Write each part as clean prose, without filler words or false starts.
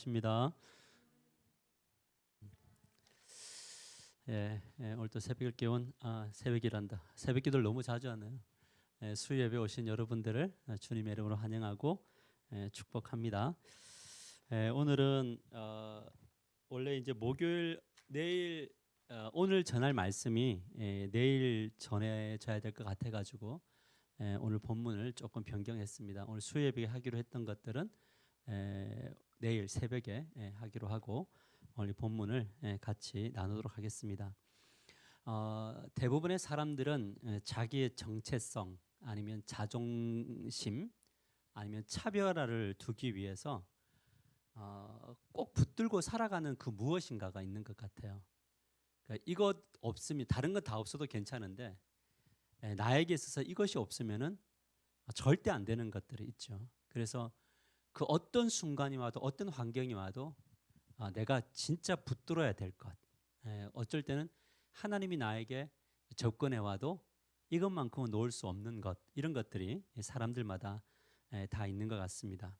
반갑습니다. 오늘도 새벽을 깨운 새벽이란다. 새벽기도를 너무 자주 하네요. 수요예배 오신 여러분들을 주님의 이름으로 환영하고 축복합니다. 오늘은 원래 이제 목요일 내일 오늘 전할 말씀이 내일 전해져야 될 것 같아가지고 오늘 본문을 조금 변경했습니다. 오늘 수요예배 하기로 했던 것들은 내일 새벽에 하기로 하고 오늘 본문을 같이 나누도록 하겠습니다. 대부분의 사람들은 자기의 정체성 아니면 자존심 아니면 차별화를 두기 위해서 꼭 붙들고 살아가는 그 무엇인가가 있는 것 같아요. 그러니까 이것 없으면 다른 건 다 없어도 괜찮은데 나에게 있어서 이것이 없으면은 절대 안 되는 것들이 있죠. 그래서 그 어떤 순간이 와도 어떤 환경이 와도 내가 진짜 붙들어야 될 것. 어쩔 때는 하나님이 나에게 접근해 와도 이것만큼은 놓을 수 없는 것, 이런 것들이 사람들마다 다 있는 것 같습니다.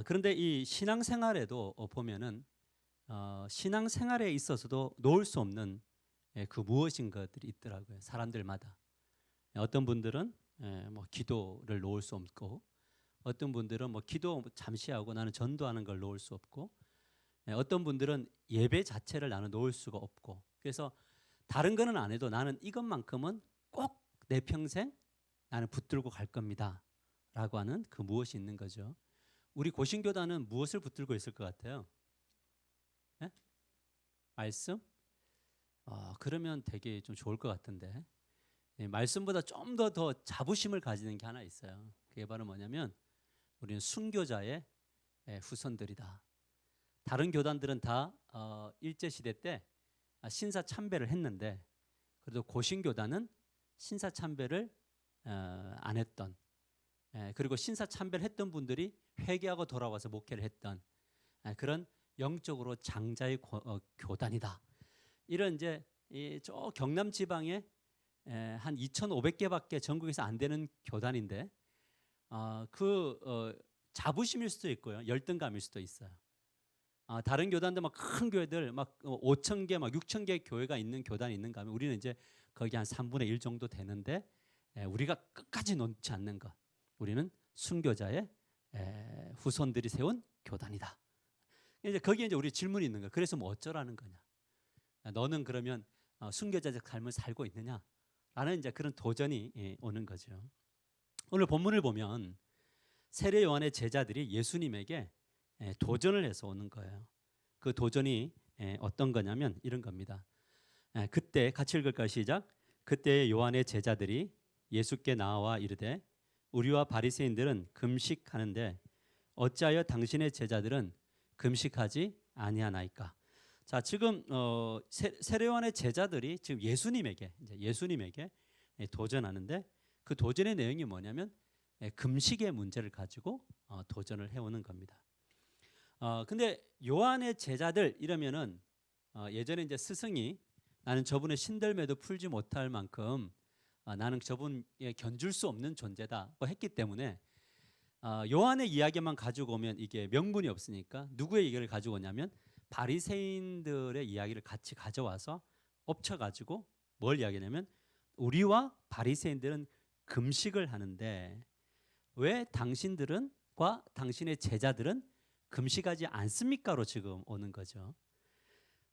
그런데 이 신앙생활에도 보면은 신앙생활에 있어서도 놓을 수 없는 그 무엇인 것들이 있더라고요. 사람들마다. 어떤 분들은 뭐 기도를 놓을 수 없고, 어떤 분들은 뭐 기도 잠시 하고 나는 전도하는 걸 놓을 수 없고, 어떤 분들은 예배 자체를 나는 놓을 수가 없고, 그래서 다른 거는 안 해도 나는 이것만큼은 꼭 내 평생 나는 붙들고 갈 겁니다 라고 하는 그 무엇이 있는 거죠. 우리 고신교단은 무엇을 붙들고 있을 것 같아요? 네? 말씀? 그러면 되게 좀 좋을 것 같은데, 말씀보다 좀 더 자부심을 가지는 게 하나 있어요. 그게 바로 뭐냐면 우리는 순교자의 후손들이다. 다른 교단들은 다 일제시대 때 신사참배를 했는데, 그래도 고신교단은 신사참배를 안 했던, 그리고 신사참배를 했던 분들이 회개하고 돌아와서 목회를 했던 그런 영적으로 장자의 교단이다. 이런 이제 저 경남 지방에 한 2,500개밖에 전국에서 안 되는 교단인데, 자부심일 수도 있고요, 열등감일 수도 있어요. 다른 교단들 막 큰 교회들 막 5,000개, 막 6,000개 교회가 있는 교단이 있는가 하면 우리는 이제 거기 한 3분의 1 정도 되는데, 우리가 끝까지 놓지 않는 것. 우리는 순교자의 후손들이 세운 교단이다. 이제 거기에 이제 우리 질문이 있는 거예요. 그래서 뭐 어쩌라는 거냐? 너는 그러면 순교자적 삶을 살고 있느냐? 라는 이제 그런 도전이 오는 거죠. 오늘 본문을 보면 세례 요한의 제자들이 예수님에게 도전을 해서 오는 거예요. 그 도전이 어떤 거냐면 이런 겁니다. 그때 같이 읽을까요? 시작. 그때 요한의 제자들이 예수께 나와 이르되 우리와 바리새인들은 금식하는데 어찌하여 당신의 제자들은 금식하지 아니하나이까? 자, 지금 세례 요한의 제자들이 지금 예수님에게 도전하는데, 그 도전의 내용이 뭐냐면 금식의 문제를 가지고 도전을 해오는 겁니다. 근데 요한의 제자들 이러면은 예전에 이제 스승이 나는 저분의 신들매도 풀지 못할 만큼 나는 저분에 견줄 수 없는 존재다 뭐 했기 때문에 요한의 이야기만 가지고 오면 이게 명분이 없으니까 누구의 얘기를 가지고 오냐면 바리새인들의 이야기를 같이 가져와서 엎쳐가지고 뭘 이야기냐면 우리와 바리새인들은 금식을 하는데 왜 당신들은과 당신의 제자들은 금식하지 않습니까로 지금 오는 거죠.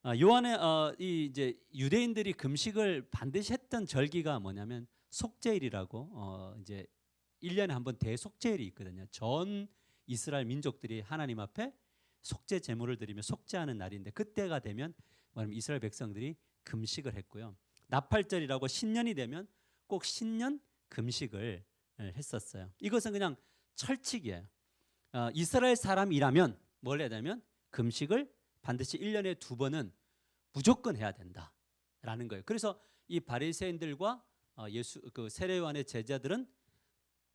요한의 이 이제 유대인들이 금식을 반드시 했던 절기가 뭐냐면 속죄일이라고 이제 1년에 한 번 대속죄일이 있거든요. 전 이스라엘 민족들이 하나님 앞에 속죄 제물을 드리며 속죄하는 날인데, 그때가 되면 뭐냐면 이스라엘 백성들이 금식을 했고요. 나팔절이라고 신년이 되면 꼭 신년 금식을 했었어요. 이것은 그냥 철칙이에요. 이스라엘 사람이라면 뭘 해야 되냐면 금식을 반드시 1년에 2번은 무조건 해야 된다라는 거예요. 그래서 이 바리새인들과 그 세례 요한의 제자들은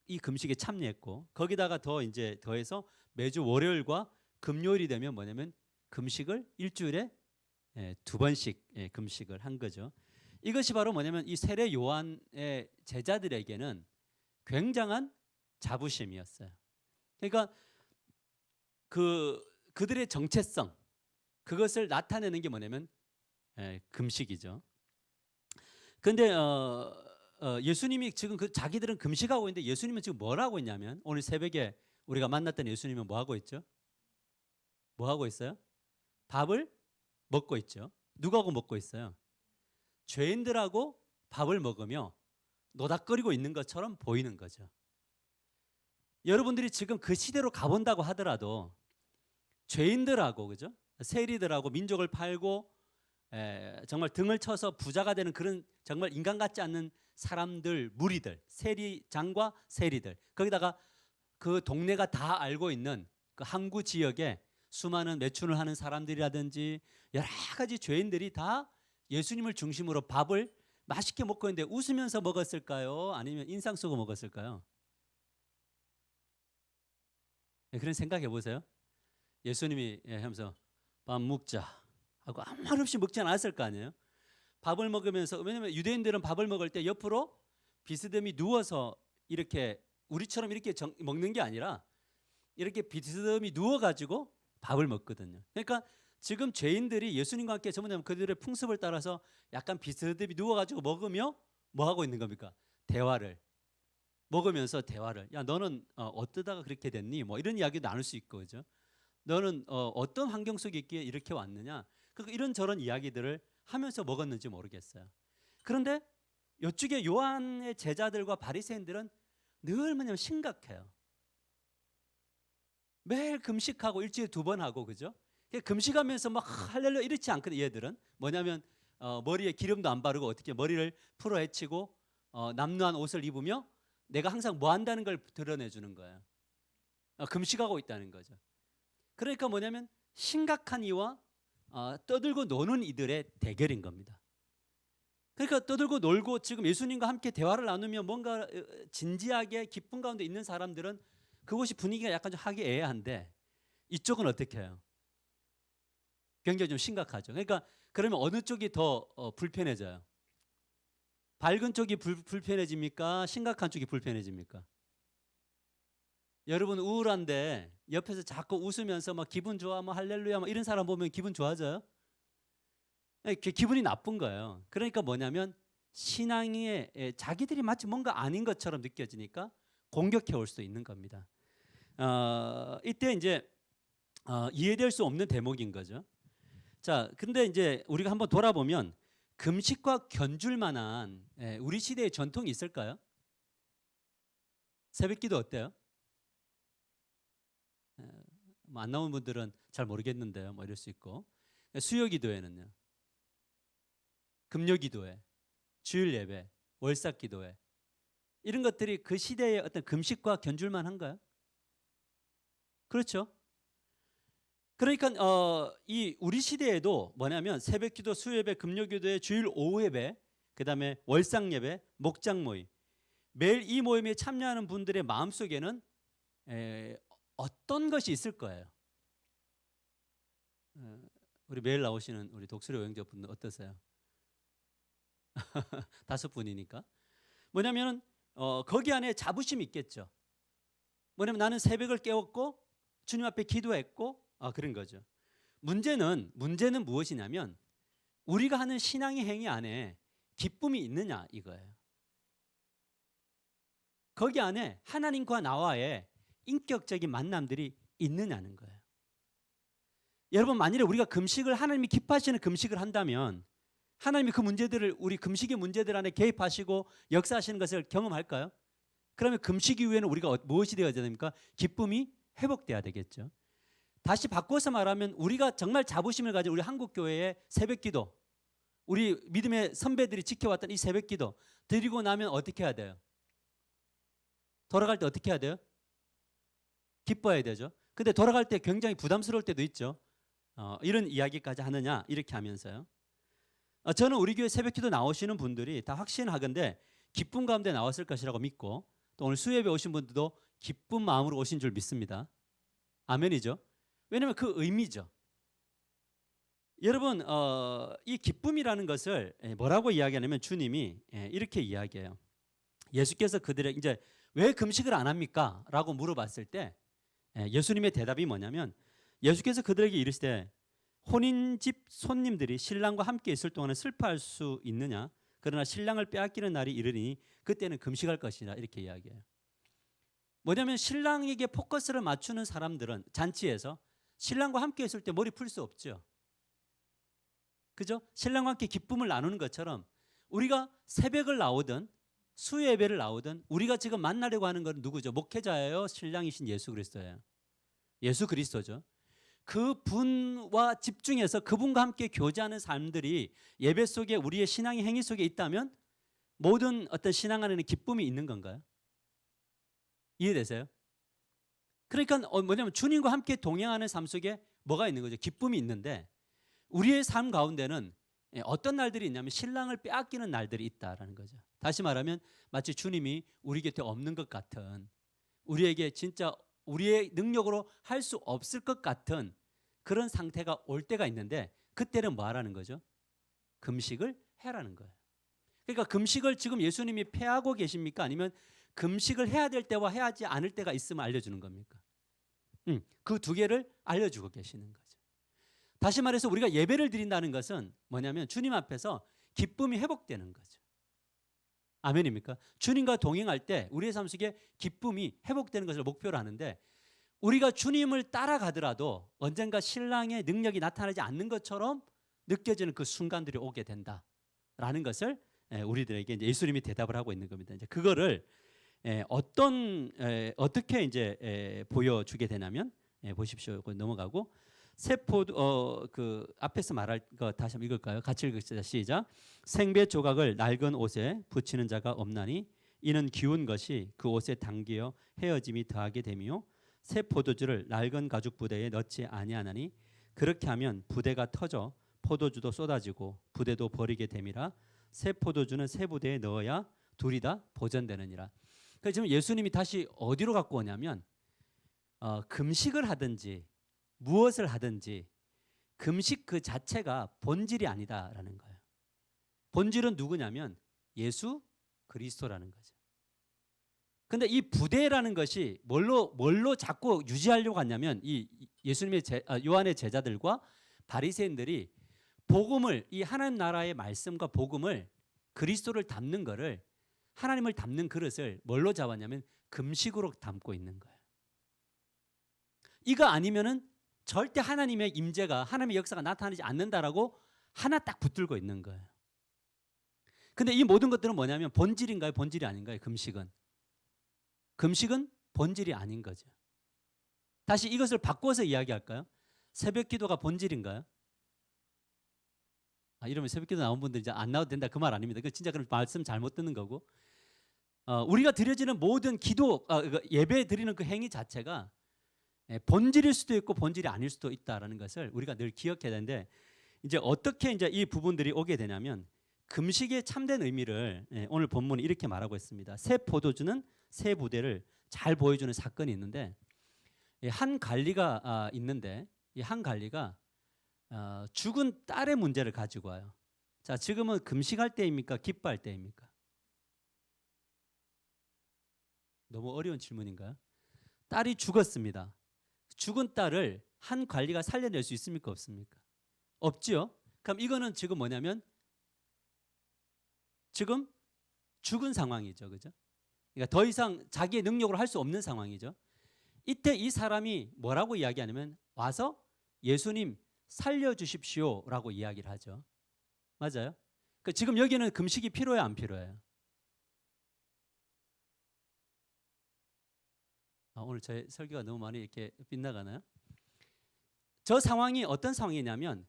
이 금식에 참여했고, 거기다가 더 이제 더해서 매주 월요일과 금요일이 되면 뭐냐면 금식을 일주일에 2번씩 금식을 한 거죠. 이것이 바로 뭐냐면 이 세례 요한의 제자들에게는 굉장한 자부심이었어요. 그러니까 그 그들의 정체성, 그것을 나타내는 게 뭐냐면 금식이죠. 그런데 예수님이 지금 자기들은 금식하고 있는데 예수님은 지금 뭘 하고 있냐면 오늘 새벽에 우리가 만났던 예수님은 뭐 하고 있죠? 뭐 하고 있어요? 밥을 먹고 있죠. 누구하고 먹고 있어요? 죄인들하고 밥을 먹으며 노닥거리고 있는 것처럼 보이는 거죠. 여러분들이 지금 그 시대로 가본다고 하더라도 죄인들하고, 그죠? 세리들하고 민족을 팔고 정말 등을 쳐서 부자가 되는 그런 정말 인간 같지 않는 사람들, 무리들, 세리장과 세리들, 거기다가 그 동네가 다 알고 있는 그 항구 지역에 수많은 매춘을 하는 사람들이라든지 여러 가지 죄인들이 다 예수님을 중심으로 밥을 맛있게 먹고 있는데 웃으면서 먹었을까요? 아니면 인상 쓰고 먹었을까요? 그런 생각해 보세요. 예수님이 하면서 밥 먹자 하고 아무 말 없이 먹지 않았을 거 아니에요. 밥을 먹으면서, 왜냐하면 유대인들은 밥을 먹을 때 옆으로 비스듬히 누워서 이렇게 우리처럼 이렇게 먹는 게 아니라 이렇게 비스듬히 누워가지고 밥을 먹거든요. 그러니까 지금 죄인들이 예수님과 함께 전부 그들의 풍습을 따라서 약간 비스듬히 누워가지고 먹으며 뭐 하고 있는 겁니까? 대화를 먹으면서 대화를, 야 너는 어떠다가 그렇게 됐니? 뭐 이런 이야기도 나눌 수 있고, 그죠? 너는 어떤 환경 속에 있기에 이렇게 왔느냐? 이런저런 이야기들을 하면서 먹었는지 모르겠어요. 그런데 이쪽에 요한의 제자들과 바리새인들은 늘 뭐냐면 심각해요. 매일 금식하고 일주일에 2번 하고, 그죠? 금식하면서 막 할렐루야 이렇지 않거든요. 얘들은 뭐냐면 머리에 기름도 안 바르고 어떻게 머리를 풀어 헤치고 남루한 옷을 입으며 내가 항상 뭐 한다는 걸 드러내 주는 거예요. 금식하고 있다는 거죠. 그러니까 뭐냐면 심각한 이와 떠들고 노는 이들의 대결인 겁니다. 그러니까 떠들고 놀고 지금 예수님과 함께 대화를 나누며 뭔가 진지하게 기쁨 가운데 있는 사람들은 그것이 분위기가 약간 좀 하기 애매한데, 이쪽은 어떻게 해요? 굉장히 좀 심각하죠. 그러니까 그러면 어느 쪽이 더 불편해져요? 밝은 쪽이 불편해집니까? 심각한 쪽이 불편해집니까? 여러분 우울한데 옆에서 자꾸 웃으면서 막 기분 좋아, 뭐 할렐루야, 뭐 이런 사람 보면 기분 좋아져요? 기분이 나쁜 거예요. 그러니까 뭐냐면 신앙에 자기들이 마치 뭔가 아닌 것처럼 느껴지니까 공격해 올 수 있는 겁니다. 이때 이제 이해될 수 없는 대목인 거죠. 자, 근데 이제 우리가 한번 돌아보면 금식과 견줄 만한 우리 시대의 전통이 있을까요? 새벽기도 어때요? 뭐 안 나온 분들은 잘 모르겠는데요. 뭐 이럴 수 있고, 수요기도회는요, 금요기도회, 주일예배, 월삭기도회, 이런 것들이 그 시대의 어떤 금식과 견줄만한가요? 그렇죠. 그러니까 이 우리 시대에도 뭐냐면 새벽기도, 수요예배, 금요기도회, 주일 오후예배, 그다음에 월상예배, 목장 모임, 매일 이 모임에 참여하는 분들의 마음속에는 어떤 것이 있을 거예요. 우리 매일 나오시는 우리 독수리 여행자분들 어떠세요? 5분이니까 뭐냐면 거기 안에 자부심이 있겠죠. 뭐냐면 나는 새벽을 깨웠고 주님 앞에 기도했고 그런 거죠. 문제는 무엇이냐면 우리가 하는 신앙의 행위 안에 기쁨이 있느냐 이거예요. 거기 안에 하나님과 나와의 인격적인 만남들이 있느냐는 거예요. 여러분 만일에 우리가 금식을 하나님이 기뻐하시는 금식을 한다면 하나님이 그 문제들을, 우리 금식의 문제들 안에 개입하시고 역사하시는 것을 경험할까요? 그러면 금식 이후에는 우리가 무엇이 되어야 됩니까? 기쁨이 회복돼야 되겠죠. 다시 바꿔서 말하면 우리가 정말 자부심을 가진 우리 한국교회의 새벽기도, 우리 믿음의 선배들이 지켜왔던 이 새벽기도 드리고 나면 어떻게 해야 돼요? 돌아갈 때 어떻게 해야 돼요? 기뻐해야 되죠. 근데 돌아갈 때 굉장히 부담스러울 때도 있죠. 이런 이야기까지 하느냐 이렇게 하면서요. 저는 우리 교회 새벽기도 나오시는 분들이 다 확신하건대 기쁨 가운데 나왔을 것이라고 믿고, 또 오늘 수요예배 오신 분들도 기쁜 마음으로 오신 줄 믿습니다. 아멘이죠. 왜냐하면 그 의미죠. 여러분 이 기쁨이라는 것을 뭐라고 이야기하냐면 주님이 이렇게 이야기해요. 예수께서 그들에게 이제 왜 금식을 안 합니까? 라고 물어봤을 때 예수님의 대답이 뭐냐면 예수께서 그들에게 이르시되 혼인집 손님들이 신랑과 함께 있을 동안은 슬퍼할 수 있느냐? 그러나 신랑을 빼앗기는 날이 이르니 그때는 금식할 것이라 이렇게 이야기해요. 뭐냐면 신랑에게 포커스를 맞추는 사람들은 잔치에서 신랑과 함께 있을 때 머리 풀 수 없죠. 그죠? 신랑과 함께 기쁨을 나누는 것처럼 우리가 새벽을 나오든 수요예배를 나오든 우리가 지금 만나려고 하는 건 누구죠? 목회자예요? 신랑이신 예수 그리스도예요. 예수 그리스도죠. 그분과 집중해서 그분과 함께 교제하는 삶들이 예배 속에 우리의 신앙의 행위 속에 있다면 모든 어떤 신앙 안에는 기쁨이 있는 건가요? 이해되세요? 그러니까 뭐냐면 주님과 함께 동행하는 삶 속에 뭐가 있는 거죠? 기쁨이 있는데 우리의 삶 가운데는 어떤 날들이 있냐면 신랑을 빼앗기는 날들이 있다라는 거죠. 다시 말하면 마치 주님이 우리 곁에 없는 것 같은, 우리에게 진짜 우리의 능력으로 할 수 없을 것 같은 그런 상태가 올 때가 있는데 그때는 뭐 하라는 거죠? 금식을 해라는 거예요. 그러니까 금식을 지금 예수님이 폐하고 계십니까? 아니면 금식을 해야 될 때와 해야지 않을 때가 있으면 알려주는 겁니까? 그 두 개를 알려주고 계시는 거죠. 다시 말해서 우리가 예배를 드린다는 것은 뭐냐면 주님 앞에서 기쁨이 회복되는 거죠. 아멘입니까? 주님과 동행할 때 우리의 삶 속에 기쁨이 회복되는 것을 목표로 하는데 우리가 주님을 따라가더라도 언젠가 신랑의 능력이 나타나지 않는 것처럼 느껴지는 그 순간들이 오게 된다라는 것을 우리들에게 이제 예수님이 대답을 하고 있는 겁니다. 이제 그거를 어떻게 이제 보여주게 되냐면 보십시오. 넘어가고 세포 그 앞에서 말할 거 다시 한번 읽을까요? 같이 읽읍시다. 시작. 생배 조각을 낡은 옷에 붙이는 자가 없나니 이는 기운 것이 그 옷에 당기어 헤어짐이 더하게 되며 새 포도주를 낡은 가죽 부대에 넣지 아니하나니 그렇게 하면 부대가 터져 포도주도 쏟아지고 부대도 버리게 됨이라 새 포도주는 새 부대에 넣어야 둘이 다 보존되느니라. 그래서 지금 예수님이 다시 어디로 갖고 오냐면 금식을 하든지 무엇을 하든지 금식 그 자체가 본질이 아니다라는 거예요. 본질은 누구냐면 예수 그리스도라는 거죠. 근데 이 부대라는 것이 뭘로 자꾸 유지하려고 하냐면 이 예수님의 요한의 제자들과 바리새인들이 복음을 이 하나님 나라의 말씀과 복음을 그리스도를 담는 거를 하나님을 담는 그릇을 뭘로 잡았냐면 금식으로 담고 있는 거예요. 이거 아니면은 절대 하나님의 임재가 하나님의 역사가 나타나지 않는다라고 하나 딱 붙들고 있는 거예요. 근데 이 모든 것들은 뭐냐면 본질인가요? 본질이 아닌가요? 금식은 본질이 아닌 거죠. 다시 이것을 바꿔서 이야기할까요? 새벽 기도가 본질인가요? 이러면 새벽 기도 나온 분들 이제 안 나와도 된다 그 말 아닙니다. 그 진짜 그럼 말씀 잘못 듣는 거고 우리가 드려지는 모든 기도 예배 드리는 그 행위 자체가 본질일 수도 있고 본질이 아닐 수도 있다라는 것을 우리가 늘 기억해야 되는데 이제 어떻게 이제 이 부분들이 오게 되냐면 금식의 참된 의미를 오늘 본문이 이렇게 말하고 있습니다. 새 포도주는 새 부대를 잘 보여주는 사건이 있는데 한 관리가 있는데 이 한 관리가 죽은 딸의 문제를 가지고 와요. 자, 지금은 금식할 때입니까? 기뻐할 때입니까? 너무 어려운 질문인가요? 딸이 죽었습니다. 죽은 딸을 한 관리가 살려낼 수 있습니까? 없습니까? 없지요. 그럼 이거는 지금 뭐냐면 지금 죽은 상황이죠. 그죠? 그러니까 더 이상 자기의 능력으로 할 수 없는 상황이죠. 이때 이 사람이 뭐라고 이야기하냐면 와서 예수님 살려주십시오라고 이야기를 하죠. 맞아요? 그러니까 지금 여기는 금식이 필요해요? 안 필요해요? 오늘 제 설교가 너무 많이 이렇게 빗나가나요? 저 상황이 어떤 상황이냐면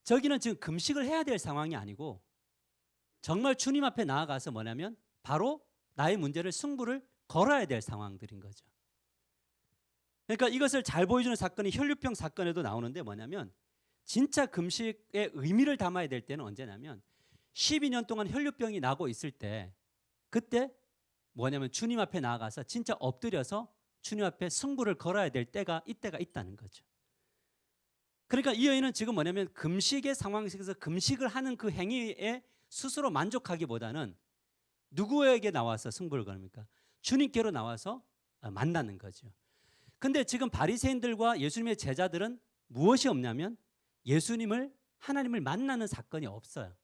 저기는 지금 금식을 해야 될 상황이 아니고 정말 주님 앞에 나아가서 뭐냐면 바로 나의 문제를 승부를 걸어야 될 상황들인 거죠. 그러니까 이것을 잘 보여주는 사건이 혈류병 사건에도 나오는데 뭐냐면 진짜 금식의 의미를 담아야 될 때는 언제냐면 12년 동안 혈류병이 나고 있을 때 그때 뭐냐면 주님 앞에 나아가서 진짜 엎드려서 주님 앞에 승부를 걸어야 될 때가 이때가 있다는 거죠. 그러니까 이 여인은 지금 뭐냐면 금식의 상황 속에서 금식을 하는 그 행위에 스스로 만족하기보다는 누구에게 나와서 승부를 겁니까? 주님께로 나와서 만나는 거죠. 근데 지금 바리새인들과 예수님의 제자들은 무엇이 없냐면 예수님을 하나님을 만나는 사건이 없어요.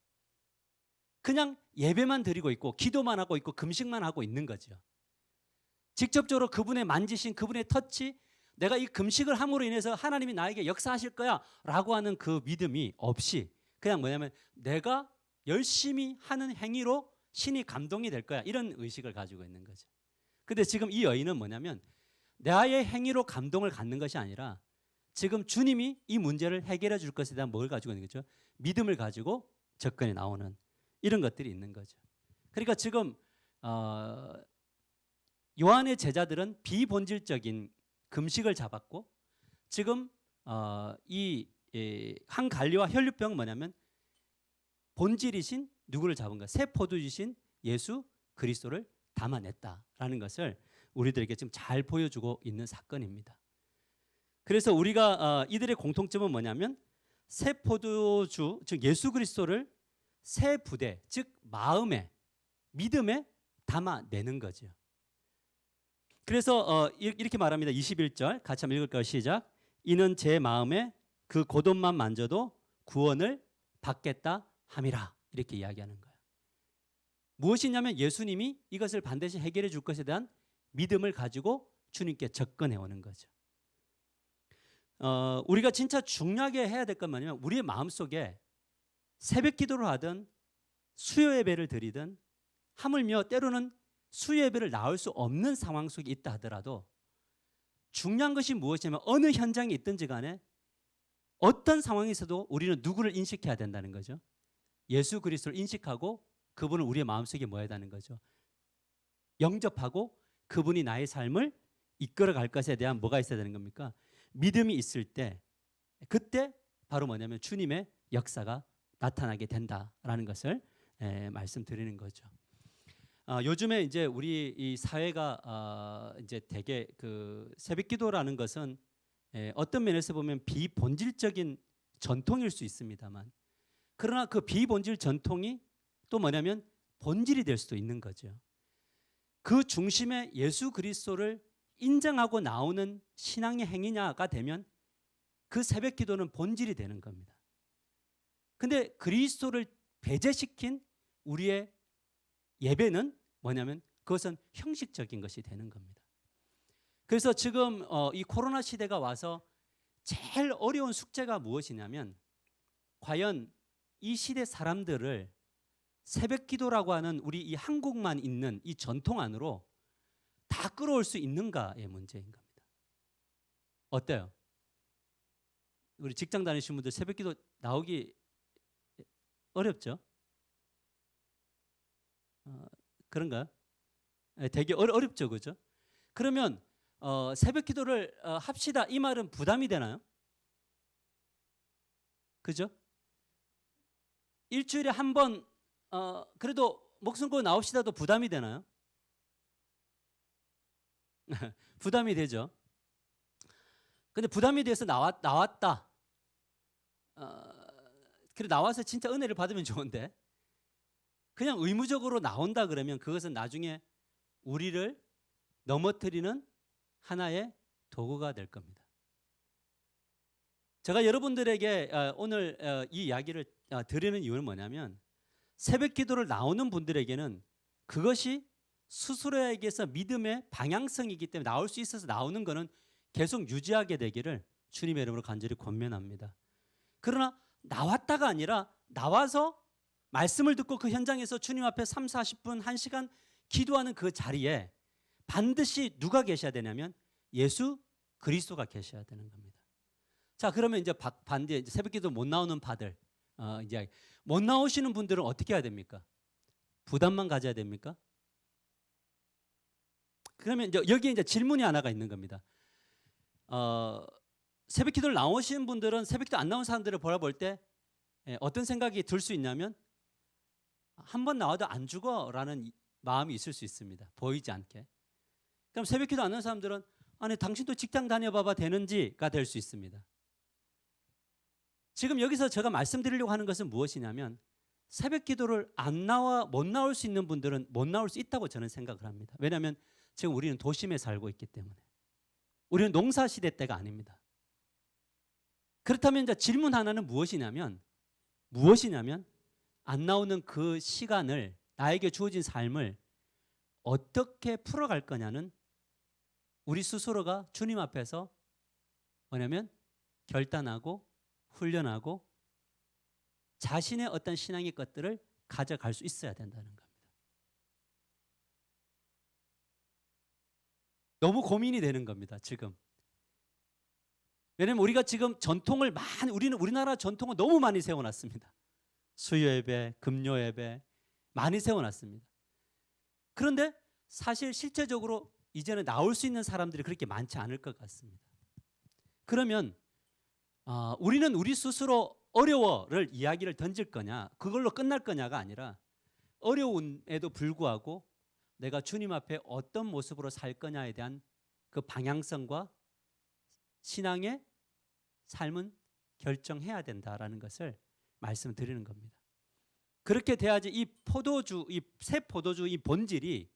그냥 예배만 드리고 있고 기도만 하고 있고 금식만 하고 있는 거죠. 직접적으로 그분의 만지신 그분의 터치, 내가 이 금식을 함으로 인해서 하나님이 나에게 역사하실 거야 라고 하는 그 믿음이 없이 그냥 뭐냐면 내가 열심히 하는 행위로 신이 감동이 될 거야, 이런 의식을 가지고 있는 거죠. 근데 지금 이 여인은 뭐냐면 나의 행위로 감동을 갖는 것이 아니라 지금 주님이 이 문제를 해결해 줄 것에 대한 뭘 가지고 있는 거죠? 믿음을 가지고 접근해 나오는 이런 것들이 있는 거죠. 그러니까 지금 요한의 제자들은 비본질적인 금식을 잡았고 지금 이 한 갈리와 혈류병은 뭐냐면 본질이신 누구를 잡은 거야? 새 포도주신 예수 그리스도를 담아냈다라는 것을 우리들에게 지금 잘 보여주고 있는 사건입니다. 그래서 우리가 이들의 공통점은 뭐냐면 새 포도주, 즉 예수 그리스도를 새 부대, 즉 마음에, 믿음에 담아내는 거죠. 그래서 이렇게 말합니다. 21절 같이 한번 읽을까요? 시작. 이는 제 마음에 그 고돈만 만져도 구원을 받겠다 함이라. 이렇게 이야기하는 거예요. 무엇이냐면 예수님이 이것을 반드시 해결해 줄 것에 대한 믿음을 가지고 주님께 접근해 오는 거죠. 우리가 진짜 중요하게 해야 될 건 뭐냐면 우리의 마음속에 새벽 기도를 하든 수요 예배를 드리든 하물며 때로는 수요 예배를 나올 수 없는 상황 속에 있다 하더라도 중요한 것이 무엇이냐면 어느 현장에 있든지 간에 어떤 상황에서도 우리는 누구를 인식해야 된다는 거죠. 예수 그리스도를 인식하고 그분을 우리의 마음속에 모아야 하는 거죠. 영접하고 그분이 나의 삶을 이끌어갈 것에 대한 뭐가 있어야 되는 겁니까? 믿음이 있을 때 그때 바로 뭐냐면 주님의 역사가 나타나게 된다라는 것을 말씀드리는 거죠. 요즘에 이제 우리 이 사회가 이제 되게 그 새벽기도라는 것은 어떤 면에서 보면 비본질적인 전통일 수 있습니다만 그러나 그 비본질 전통이 또 뭐냐면 본질이 될 수도 있는 거죠. 그 중심에 예수 그리스도를 인정하고 나오는 신앙의 행위냐가 되면 그 새벽 기도는 본질이 되는 겁니다. 근데 그리스도를 배제시킨 우리의 예배는 뭐냐면 그것은 형식적인 것이 되는 겁니다. 그래서 지금 이 코로나 시대가 와서 제일 어려운 숙제가 무엇이냐면 과연 이 시대 사람들을 새벽 기도라고 하는 우리 이 한국만 있는 이 전통 안으로 다 끌어올 수 있는가의 문제인 겁니다. 어때요? 우리 직장 다니시는 분들 새벽 기도 나오기 어렵죠? 그런가요? 되게 어렵죠, 그죠? 그러면 새벽 기도를 합시다 이 말은 부담이 되나요? 그죠? 일주일에 한 번 그래도 목숨 걸고 나옵시다도 부담이 되나요? 부담이 되죠. 근데 부담이 돼서 나왔다. 그래 나와서 진짜 은혜를 받으면 좋은데 그냥 의무적으로 나온다 그러면 그것은 나중에 우리를 넘어뜨리는 하나의 도구가 될 겁니다. 제가 여러분들에게 오늘 이 이야기를 드리는 이유는 뭐냐면 새벽 기도를 나오는 분들에게는 그것이 스스로에게서 믿음의 방향성이기 때문에 나올 수 있어서 나오는 것은 계속 유지하게 되기를 주님의 이름으로 간절히 권면합니다. 그러나 나왔다가 아니라 나와서 말씀을 듣고 그 현장에서 주님 앞에 3, 40분, 1시간 기도하는 그 자리에 반드시 누가 계셔야 되냐면 예수 그리스도가 계셔야 되는 겁니다. 자, 그러면 이제 반대 새벽 기도 못 나오는 파들 이제 못 나오시는 분들은 어떻게 해야 됩니까? 부담만 가져야 됩니까? 그러면 이제 여기에 이제 질문이 하나가 있는 겁니다. 새벽 기도를 나오시는 분들은 새벽 기도 안 나온 사람들을 바라볼 때 어떤 생각이 들 수 있냐면 한 번 나와도 안 죽어라는 마음이 있을 수 있습니다. 보이지 않게. 그럼 새벽 기도 안 나온 사람들은 아니 당신도 직장 다녀봐봐 되는지가 될 수 있습니다. 지금 여기서 제가 말씀드리려고 하는 것은 무엇이냐면 새벽 기도를 못 나올 수 있는 분들은 못 나올 수 있다고 저는 생각을 합니다. 왜냐하면 지금 우리는 도심에 살고 있기 때문에 우리는 농사 시대 때가 아닙니다. 그렇다면 이제 질문 하나는 무엇이냐면 안 나오는 그 시간을, 나에게 주어진 삶을 어떻게 풀어갈 거냐는 우리 스스로가 주님 앞에서 뭐냐면 결단하고 훈련하고 자신의 어떤 신앙의 것들을 가져갈 수 있어야 된다는 겁니다. 너무 고민이 되는 겁니다, 지금. 왜냐하면 우리가 지금 전통을 우리나라 전통을 너무 많이 세워놨습니다. 수요 예배, 금요 예배 많이 세워놨습니다. 그런데 사실 실제적으로 이제는 나올 수 있는 사람들이 그렇게 많지 않을 것 같습니다. 그러면 우리는 우리 스스로 어려워를 이야기를 던질 거냐, 그걸로 끝날 거냐가 아니라 어려움에도 불구하고 내가 주님 앞에 어떤 모습으로 살 거냐에 대한 그 방향성과 신앙의 삶은 결정해야 된다라는 것을 말씀드리는 겁니다. 그렇게 돼야지 이 새 포도주 이 본질이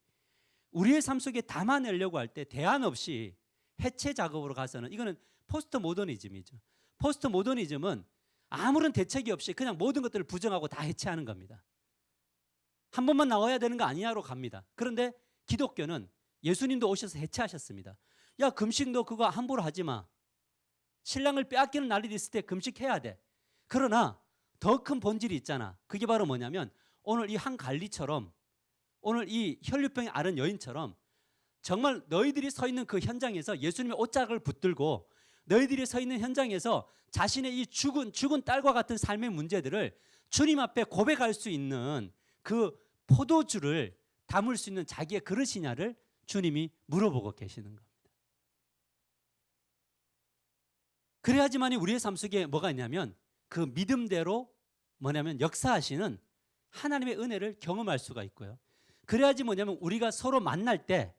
우리의 삶 속에 담아내려고 할 때 대안 없이 해체 작업으로 가서는, 이거는 포스트 모더니즘이죠. 포스트 모더니즘은 아무런 대책이 없이 그냥 모든 것들을 부정하고 다 해체하는 겁니다. 한 번만 나와야 되는 거 아니냐로 갑니다. 그런데 기독교는 예수님도 오셔서 해체하셨습니다. 야, 금식 너 그거 함부로 하지 마. 신랑을 빼앗기는 날이 있을 때 금식해야 돼. 그러나 더 큰 본질이 있잖아. 그게 바로 뭐냐면 오늘 이 한 갈리처럼, 오늘 이 혈류병에 앓은 여인처럼 정말 너희들이 서 있는 그 현장에서 예수님의 옷자락을 붙들고 너희들이 서 있는 현장에서 자신의 이 죽은 딸과 같은 삶의 문제들을 주님 앞에 고백할 수 있는 그 포도주를 담을 수 있는 자기의 그릇이냐를 주님이 물어보고 계시는 겁니다. 그래야지만이 우리의 삶 속에 뭐가 있냐면 그 믿음대로 뭐냐면 역사하시는 하나님의 은혜를 경험할 수가 있고요. 그래야지 뭐냐면 우리가 서로 만날 때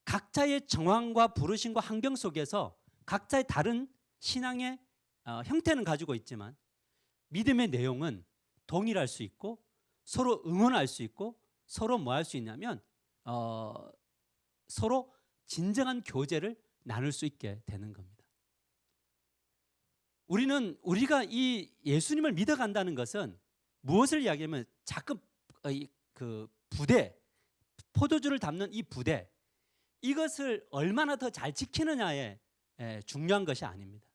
각자의 정황과 부르심과 환경 속에서 각자의 다른 신앙의 형태는 가지고 있지만 믿음의 내용은 동일할 수 있고 서로 응원할 수 있고 서로 뭐 할 수 있냐면 서로 진정한 교제를 나눌 수 있게 되는 겁니다. 우리가 이 예수님을 믿어간다는 것은 무엇을 이야기하면 자꾸 그 부대, 포도주를 담는 이 부대, 이것을 얼마나 더 잘 지키느냐에 중요한 것이 아닙니다.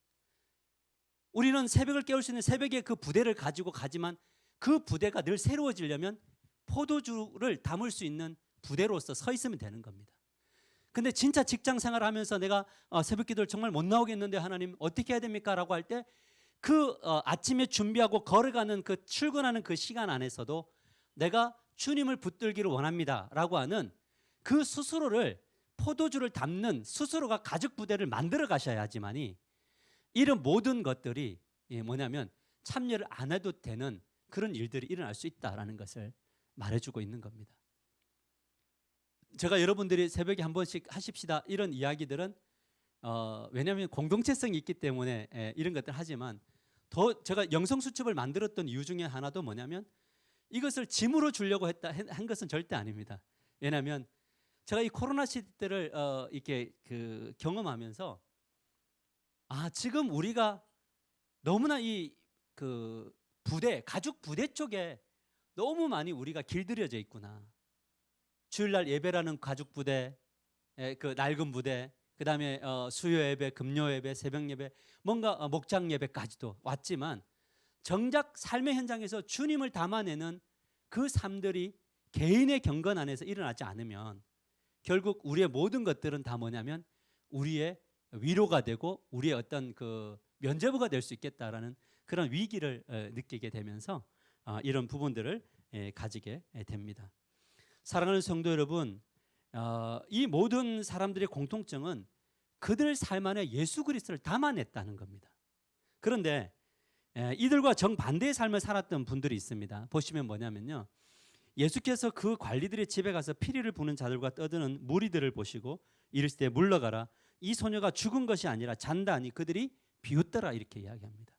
우리는 새벽을 깨울 수 있는 새벽에 그 부대를 가지고 가지만 그 부대가 늘 새로워지려면 포도주를 담을 수 있는 부대로서 서 있으면 되는 겁니다. 근데 진짜 직장 생활하면서 내가 새벽 기도를 정말 못 나오겠는데 하나님 어떻게 해야 됩니까? 라고 할 때 그 아침에 준비하고 걸어가는 그 출근하는 그 시간 안에서도 내가 주님을 붙들기를 원합니다 라고 하는 그 스스로를, 포도주를 담는 스스로가 가죽 부대를 만들어 가셔야지만이 이런 모든 것들이 뭐냐면 참여를 안 해도 되는 그런 일들이 일어날 수 있다라는 것을 말해주고 있는 겁니다. 제가 여러분들이 새벽에 한 번씩 하십시다 이런 이야기들은 왜냐하면 공동체성이 있기 때문에 이런 것들 하지만 더 제가 영성수첩을 만들었던 이유 중에 하나도 뭐냐면 이것을 짐으로 주려고 한 것은 절대 아닙니다. 왜냐하면 제가 이 코로나 시대를 이렇게 경험하면서 지금 우리가 너무나 이 그 부대, 가죽 부대 쪽에 너무 많이 우리가 길들여져 있구나. 주일날 예배라는 가죽 부대, 그 낡은 부대, 그 다음에 수요 예배, 금요 예배, 새벽 예배, 뭔가 목장 예배까지도 왔지만 정작 삶의 현장에서 주님을 담아내는 그 삶들이 개인의 경건 안에서 일어나지 않으면 결국 우리의 모든 것들은 다 뭐냐면 우리의 위로가 되고 우리의 어떤 그 면죄부가 될 수 있겠다라는 그런 위기를 느끼게 되면서 이런 부분들을 가지게 됩니다. 사랑하는 성도 여러분, 이 모든 사람들의 공통점은 그들 삶 안에 예수 그리스도를 담아냈다는 겁니다. 그런데 이들과 정반대의 삶을 살았던 분들이 있습니다. 보시면 뭐냐면요, 예수께서 그 관리들의 집에 가서 피리를 부는 자들과 떠드는 무리들을 보시고 이르시되 물러가라, 이 소녀가 죽은 것이 아니라 잔다니 그들이 비웃더라, 이렇게 이야기합니다.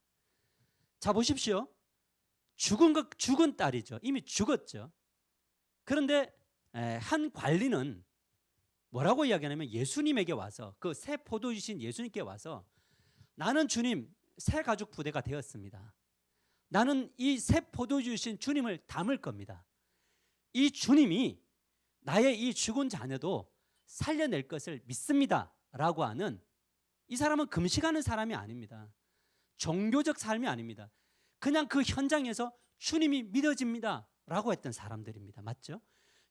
자 보십시오. 죽은 딸이죠. 이미 죽었죠. 그런데 한 관리는 뭐라고 이야기하냐면 예수님에게 와서, 그 새 포도주신 예수님께 와서 나는 주님 새 가죽 부대가 되었습니다. 나는 이 새 포도주신 주님을 닮을 겁니다. 이 주님이 나의 이 죽은 자녀도 살려낼 것을 믿습니다 라고 하는, 이 사람은 금식하는 사람이 아닙니다. 종교적 삶이 아닙니다. 그냥 그 현장에서 주님이 믿어집니다 라고 했던 사람들입니다. 맞죠?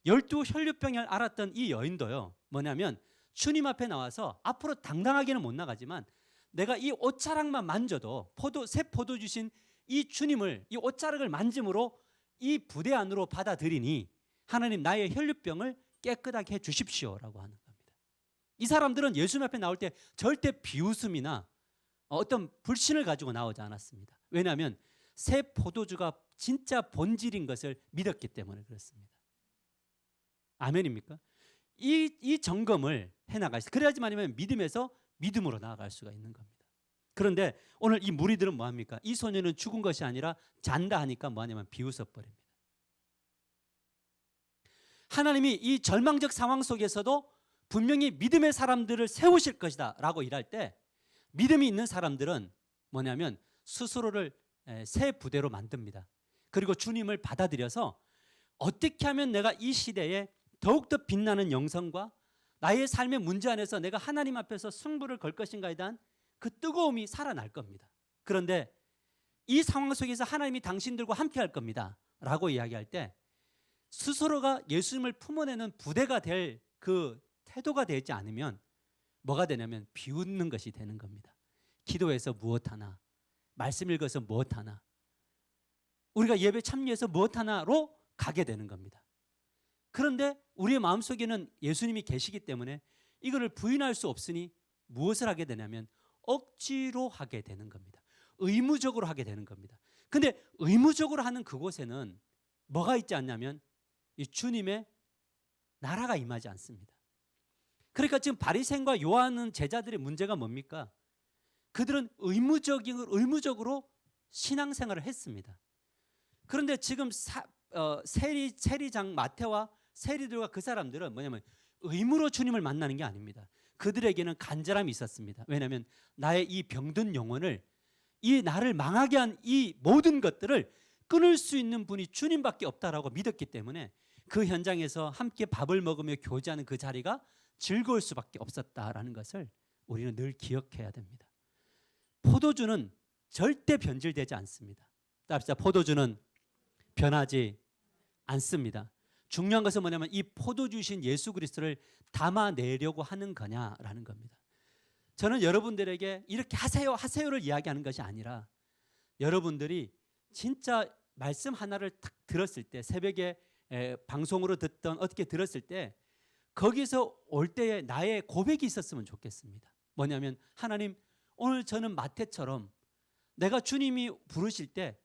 12혈류병을 앓았던 이 여인도요, 뭐냐면 주님 앞에 나와서 앞으로 당당하게는 못 나가지만 내가 이 옷자락만 만져도 새 포도 주신 이 주님을, 이 옷자락을 만짐으로 이 부대 안으로 받아들이니 하나님 나의 혈류병을 깨끗하게 해 주십시오라고 하는 겁니다. 이 사람들은 예수님 앞에 나올 때 절대 비웃음이나 어떤 불신을 가지고 나오지 않았습니다. 왜냐하면 새 포도주가 진짜 본질인 것을 믿었기 때문에 그렇습니다. 아멘입니까? 이 점검을 해나가야, 그래야지만 믿음에서 믿음으로 나아갈 수가 있는 겁니다. 그런데 오늘 이 무리들은 뭐합니까? 이 소년은 죽은 것이 아니라 잔다 하니까 뭐하냐면 비웃어버립니다. 하나님이 이 절망적 상황 속에서도 분명히 믿음의 사람들을 세우실 것이다 라고 일할 때, 믿음이 있는 사람들은 뭐냐면 스스로를 새 부대로 만듭니다. 그리고 주님을 받아들여서 어떻게 하면 내가 이 시대에 더욱더 빛나는 영성과 나의 삶의 문제 안에서 내가 하나님 앞에서 승부를 걸 것인가에 대한 그 뜨거움이 살아날 겁니다. 그런데 이 상황 속에서 하나님이 당신들과 함께 할 겁니다 라고 이야기할 때, 스스로가 예수님을 품어내는 부대가 될 그 태도가 되지 않으면 뭐가 되냐면 비웃는 것이 되는 겁니다. 기도해서 무엇하나, 말씀 읽어서 무엇하나, 우리가 예배 참여해서 무엇하나로 가게 되는 겁니다. 그런데 우리의 마음속에는 예수님이 계시기 때문에 이거를 부인할 수 없으니 무엇을 하게 되냐면 억지로 하게 되는 겁니다. 의무적으로 하게 되는 겁니다. 근데 의무적으로 하는 그곳에는 뭐가 있지 않냐면 이 주님의 나라가 임하지 않습니다. 그러니까 지금 바리새인과 요한은 제자들의 문제가 뭡니까? 그들은 의무적으로 신앙생활을 했습니다. 그런데 지금 세리장 마태와 세리들과 그 사람들은 뭐냐면 의무로 주님을 만나는 게 아닙니다. 그들에게는 간절함이 있었습니다. 왜냐하면 나의 이 병든 영혼을, 이 나를 망하게 한 이 모든 것들을 끊을 수 있는 분이 주님밖에 없다라고 믿었기 때문에 그 현장에서 함께 밥을 먹으며 교제하는 그 자리가 즐거울 수밖에 없었다라는 것을 우리는 늘 기억해야 됩니다. 포도주는 절대 변질되지 않습니다. 따라합시다. 포도주는 변하지 않습니다. 중요한 것은 뭐냐면 이 포도주신 예수 그리스도를 담아내려고 하는 거냐라는 겁니다. 저는 여러분들에게 이렇게 하세요를 이야기하는 것이 아니라, 여러분들이 진짜 말씀 하나를 딱 들었을 때, 새벽에 방송으로 듣던 어떻게 들었을 때 거기서 올 때에 나의 고백이 있었으면 좋겠습니다. 뭐냐면 하나님, 오늘 저는 마태처럼 내가 주님이 부르실 때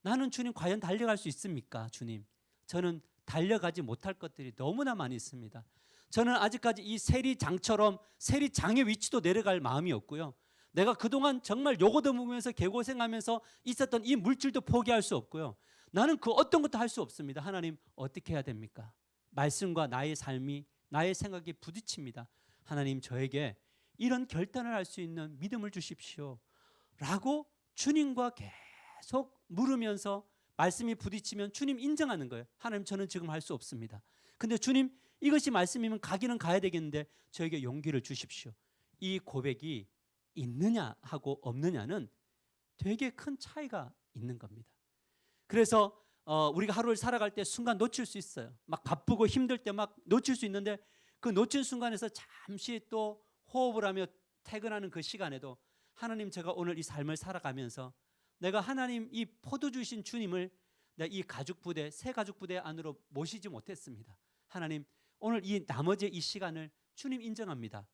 나는 주님 과연 달려갈 수 있습니까? 주님, 저는 달려가지 못할 것들이 너무나 많이 있습니다. 저는 아직까지 이 세리장처럼 세리장의 위치도 내려갈 마음이 없고요. 내가 그동안 정말 요거도 먹으면서 개고생하면서 있었던 이 물질도 포기할 수 없고요. 나는 그 어떤 것도 할 수 없습니다. 하나님, 어떻게 해야 됩니까? 말씀과 나의 삶이, 나의 생각이 부딪힙니다. 하나님, 저에게 이런 결단을 할 수 있는 믿음을 주십시오 라고 주님과 계속 물으면서 말씀이 부딪히면 주님 인정하는 거예요. 하나님, 저는 지금 할 수 없습니다. 근데 주님, 이것이 말씀이면 가기는 가야 되겠는데 저에게 용기를 주십시오. 이 고백이 있느냐 하고 없느냐는 되게 큰 차이가 있는 겁니다. 그래서 우리가 하루를 살아갈 때 순간 놓칠 수 있어요. 막 바쁘고 힘들 때 막 놓칠 수 있는데, 그 놓친 순간에서 잠시 또 호흡을 하며 퇴근하는 그 시간에도 하나님, 제가 오늘 이 삶을 살아가면서 내가 하나님 이 포도주신 주님을 내가 이 가죽부대, 새 가죽부대 안으로 모시지 못했습니다. 하나님, 오늘 이 나머지 이 시간을 주님 인정합니다.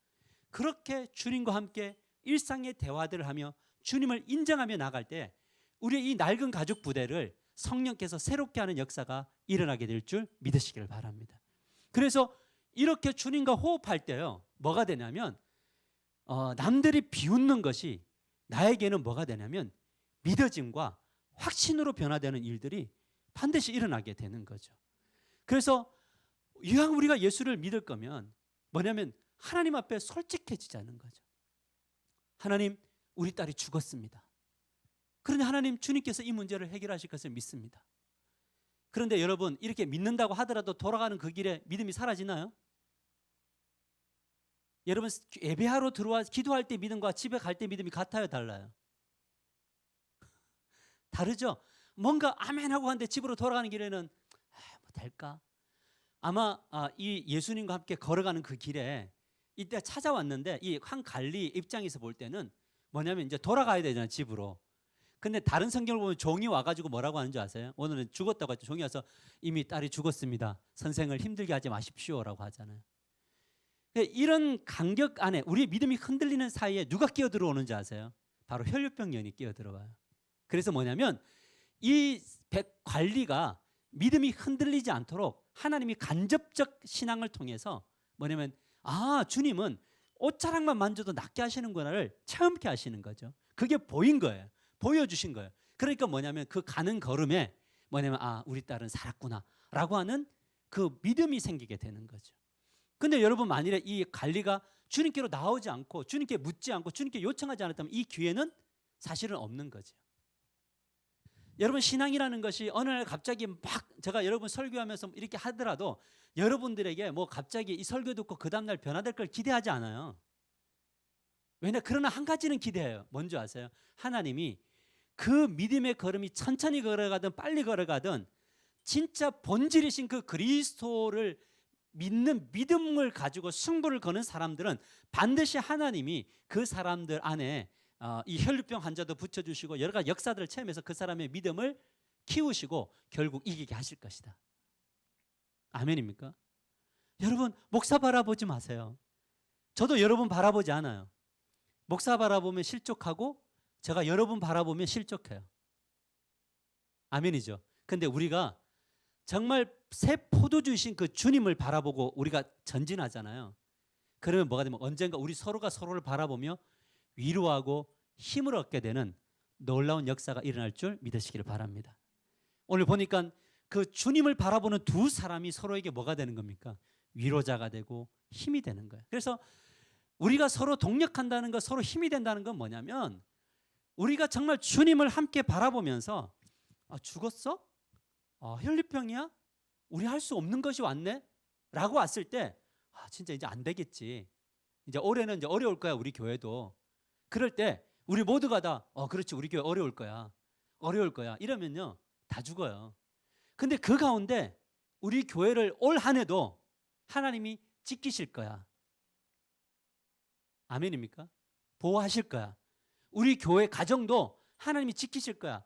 그렇게 주님과 함께 일상의 대화들을 하며 주님을 인정하며 나갈 때 우리의 이 낡은 가죽부대를 성령께서 새롭게 하는 역사가 일어나게 될 줄 믿으시기를 바랍니다. 그래서 이렇게 주님과 호흡할 때요, 뭐가 되냐면 남들이 비웃는 것이 나에게는 뭐가 되냐면 믿어짐과 확신으로 변화되는 일들이 반드시 일어나게 되는 거죠. 그래서 이왕 우리가 예수를 믿을 거면 뭐냐면 하나님 앞에 솔직해지자는 거죠. 하나님, 우리 딸이 죽었습니다. 그런데 하나님 주님께서 이 문제를 해결하실 것을 믿습니다. 그런데 여러분, 이렇게 믿는다고 하더라도 돌아가는 그 길에 믿음이 사라지나요? 여러분, 예배하러 들어와 기도할 때 믿음과 집에 갈 때 믿음이 같아요, 달라요? 다르죠? 뭔가 아멘 하고 하는데 집으로 돌아가는 길에는 뭐 될까? 아마 이 예수님과 함께 걸어가는 그 길에 이때 찾아왔는데 이 한 갈리 입장에서 볼 때는 뭐냐면 이제 돌아가야 되잖아요, 집으로. 근데 다른 성경을 보면 종이 와가지고 뭐라고 하는 줄 아세요? 오늘은 죽었다고 하죠. 종이 와서 이미 딸이 죽었습니다. 선생을 힘들게 하지 마십시오라고 하잖아요. 이런 간격 안에 우리의 믿음이 흔들리는 사이에 누가 끼어 들어오는지 아세요? 바로 혈류병연이 끼어 들어와요. 그래서 뭐냐면 이 관리가 믿음이 흔들리지 않도록 하나님이 간접적 신앙을 통해서 뭐냐면 주님은 옷자락만 만져도 낫게 하시는구나를 체험케 하시는 거죠. 그게 보인 거예요. 보여주신 거예요. 그러니까 뭐냐면 그 가는 걸음에 뭐냐면 우리 딸은 살았구나 라고 하는 그 믿음이 생기게 되는 거죠. 근데 여러분, 만일에 이 관리가 주님께로 나오지 않고 주님께 묻지 않고 주님께 요청하지 않았다면 이 기회는 사실은 없는 거죠. 여러분, 신앙이라는 것이 어느 날 갑자기 막 제가 여러분 설교하면서 이렇게 하더라도 여러분들에게 뭐 갑자기 이 설교 듣고 그 다음날 변화될 걸 기대하지 않아요. 그러나 한 가지는 기대해요. 뭔지 아세요? 하나님이 그 믿음의 걸음이 천천히 걸어가든 빨리 걸어가든 진짜 본질이신 그 그리스도를 믿는 믿음을 가지고 승부를 거는 사람들은 반드시 하나님이 그 사람들 안에 이 혈류병 환자도 붙여주시고 여러 가지 역사들을 체험해서 그 사람의 믿음을 키우시고 결국 이기게 하실 것이다. 아멘입니까? 여러분, 목사 바라보지 마세요. 저도 여러분 바라보지 않아요. 목사 바라보면 실족하고 제가 여러분 바라보면 실족해요. 아멘이죠. 근데 우리가 정말 새 포도주이신 그 주님을 바라보고 우리가 전진하잖아요. 그러면 뭐가 되면 언젠가 우리 서로가 서로를 바라보며 위로하고 힘을 얻게 되는 놀라운 역사가 일어날 줄 믿으시기를 바랍니다. 오늘 보니까 그 주님을 바라보는 두 사람이 서로에게 뭐가 되는 겁니까? 위로자가 되고 힘이 되는 거예요. 그래서 우리가 서로 동력한다는 것, 서로 힘이 된다는 건 뭐냐면 우리가 정말 주님을 함께 바라보면서 죽었어? 혈류병이야? 우리 할 수 없는 것이 왔네? 라고 왔을 때 진짜 이제 안 되겠지. 이제 올해는 이제 어려울 거야, 우리 교회도. 그럴 때 우리 모두가 다 그렇지, 우리 교회 어려울 거야. 어려울 거야. 이러면요, 다 죽어요. 근데 그 가운데 우리 교회를 올 한 해도 하나님이 지키실 거야. 아멘입니까? 보호하실 거야. 우리 교회 가정도 하나님이 지키실 거야.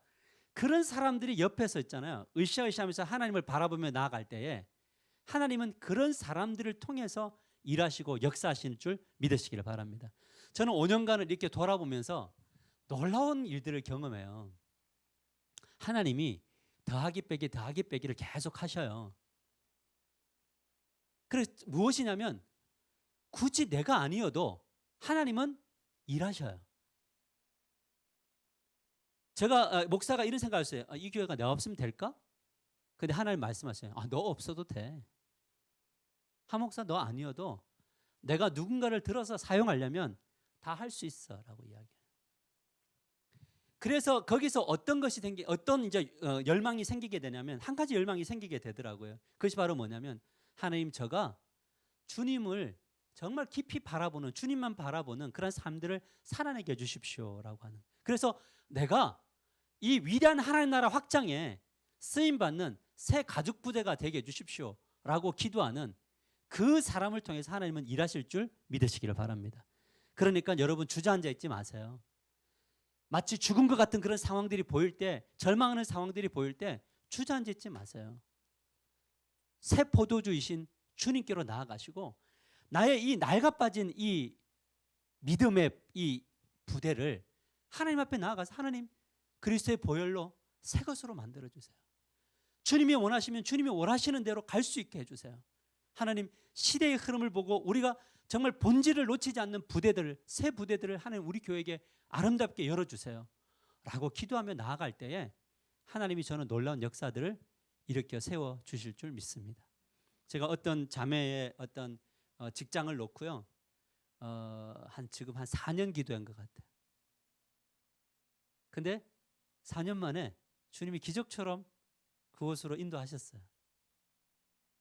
그런 사람들이 옆에서 있잖아요. 으쌰으쌰하면서 하나님을 바라보며 나아갈 때에 하나님은 그런 사람들을 통해서 일하시고 역사하시는 줄 믿으시기를 바랍니다. 저는 5년간을 이렇게 돌아보면서 놀라운 일들을 경험해요. 하나님이 더하기 빼기 더하기 빼기를 계속 하셔요. 그래서 무엇이냐면 굳이 내가 아니어도 하나님은 일하셔요. 제가 목사가 이런 생각을 했어요. 이 교회가 내가 없으면 될까? 근데 하나님 말씀하세요. 너 없어도 돼. 한 목사 너 아니어도 내가 누군가를 들어서 사용하려면 다 할 수 있어 라고 이야기해요. 그래서 거기서 어떤 이제 열망이 생기게 되냐면 한 가지 열망이 생기게 되더라고요. 그것이 바로 뭐냐면 하나님, 저가 주님을 정말 깊이 바라보는, 주님만 바라보는 그런 삶들을 살아내게 해주십시오라고 하는. 그래서 내가 이 위대한 하나님 나라 확장에 쓰임받는 새 가죽 부대가 되게 해주십시오라고 기도하는 그 사람을 통해서 하나님은 일하실 줄 믿으시기를 바랍니다. 그러니까 여러분, 주저앉아 있지 마세요. 마치 죽은 것 같은 그런 상황들이 보일 때, 절망하는 상황들이 보일 때 주저앉아 있지 마세요. 새 포도주이신 주님께로 나아가시고 나의 이 낡아빠진 이 믿음의 이 부대를 하나님 앞에 나아가서 하나님, 그리스도의 보혈로 새 것으로 만들어주세요. 주님이 원하시면 주님이 원하시는 대로 갈 수 있게 해주세요. 하나님, 시대의 흐름을 보고 우리가 정말 본질을 놓치지 않는 부대들, 새 부대들을 하나님 우리 교회에게 아름답게 열어주세요 라고 기도하며 나아갈 때에 하나님이 저는 놀라운 역사들을 일으켜 세워주실 줄 믿습니다. 제가 어떤 자매의 어떤 직장을 놓고요, 지금 한 4년 기도한 것 같아요. 근데 4년 만에 주님이 기적처럼 그곳으로 인도하셨어요.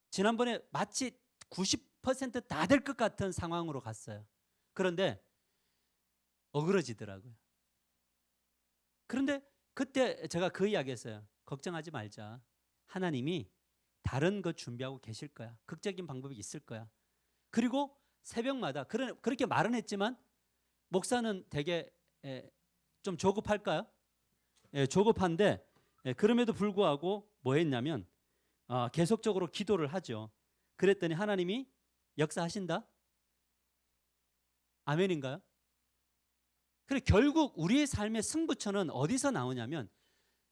지난번에 마치 90%다 될 것 같은 상황으로 갔어요. 그런데 어그러지더라고요. 그런데 그때 제가 그 이야기했어요. 걱정하지 말자. 하나님이 다른 것 준비하고 계실 거야. 극적인 방법이 있을 거야. 그리고 새벽마다 그렇게 말은 했지만 목사는 되게 좀 조급할까요? 조급한데 그럼에도 불구하고 뭐 했냐면 계속적으로 기도를 하죠. 그랬더니 하나님이 역사하신다? 아멘인가요? 그래 결국 우리의 삶의 승부처는 어디서 나오냐면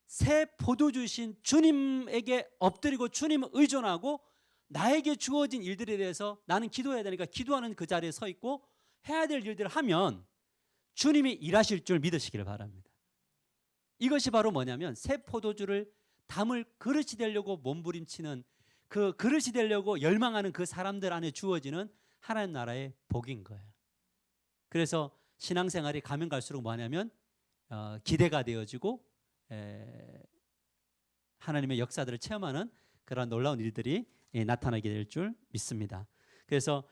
새 포도주신 주님에게 엎드리고 주님을 의존하고 나에게 주어진 일들에 대해서 나는 기도해야 되니까 기도하는 그 자리에 서 있고 해야 될 일들을 하면 주님이 일하실 줄 믿으시기를 바랍니다. 이것이 바로 뭐냐면 새 포도주를 담을 그릇이 되려고 몸부림치는 그 그릇이 되려고 열망하는 그 사람들 안에 주어지는 하나님 나라의 복인 거예요. 그래서 신앙생활이 가면 갈수록 뭐냐면 기대가 되어지고 하나님의 역사들을 체험하는 그런 놀라운 일들이 나타나게 될 줄 믿습니다. 그래서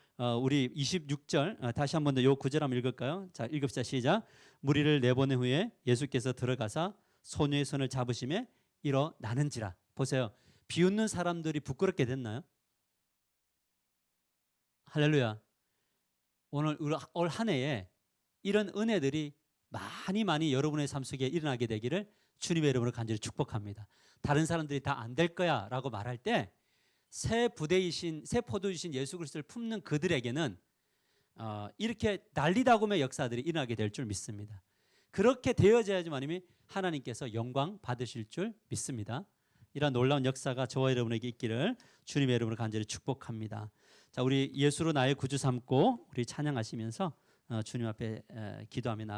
우리 26절 다시 한 번 더 요 구절 한번 읽을까요? 자, 읽읍시다. 시작. 무리를 내보낸 후에 예수께서 들어가사 소녀의 손을 잡으심에 일어나는지라. 보세요. 비웃는 사람들이 부끄럽게 됐나요? 할렐루야. 오늘 올 한 해에 이런 은혜들이 많이 여러분의 삶 속에 일어나게 되기를 주님의 이름으로 간절히 축복합니다. 다른 사람들이 다 안 될 거야 라고 말할 때 새 포도주신 예수 그리스도를 품는 그들에게는 이렇게 난리다굼의 역사들이 일어나게 될 줄 믿습니다. 그렇게 되어져야지만이 하나님께서 영광 받으실 줄 믿습니다. 이런 놀라운 역사가 저와 여러분에게 있기를 주님의 이름으로 간절히 축복합니다. 자, 우리 예수로 나의 구주 삼고 우리 찬양하시면서 주님 앞에 기도하며 나아갑니다.